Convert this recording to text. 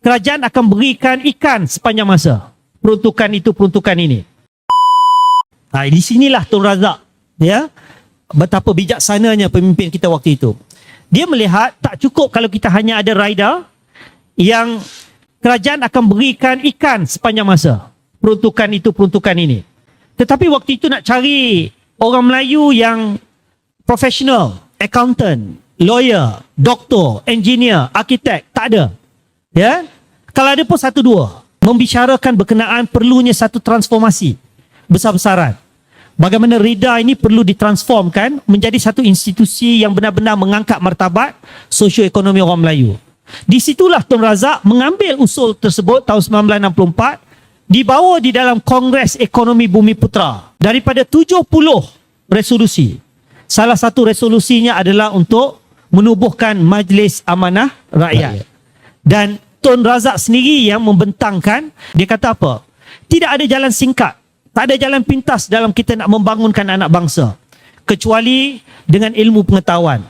kerajaan akan berikan ikan sepanjang masa. Peruntukan itu, peruntukan ini. Di sinilah Tun Razak, ya, betapa bijaksananya pemimpin kita waktu itu. Dia melihat tak cukup kalau kita hanya ada rider yang kerajaan akan berikan ikan sepanjang masa. Peruntukan itu, peruntukan ini. Tetapi waktu itu nak cari orang Melayu yang profesional, accountant, lawyer, doktor, engineer, arkitek, tak ada. Ya? Kalau ada pun satu dua. Membicarakan berkenaan perlunya satu transformasi besar-besaran. Bagaimana RIDA ini perlu ditransformkan menjadi satu institusi yang benar-benar mengangkat martabat sosioekonomi orang Melayu. Di situlah Tun Razak mengambil usul tersebut tahun 1964, dibawa di dalam Kongres Ekonomi Bumi Putra. Daripada 70 resolusi, salah satu resolusinya adalah untuk menubuhkan Majlis Amanah Rakyat. Dan Tun Razak sendiri yang membentangkan, dia kata apa? Tidak ada jalan singkat, tak ada jalan pintas dalam kita nak membangunkan anak bangsa, kecuali dengan ilmu pengetahuan.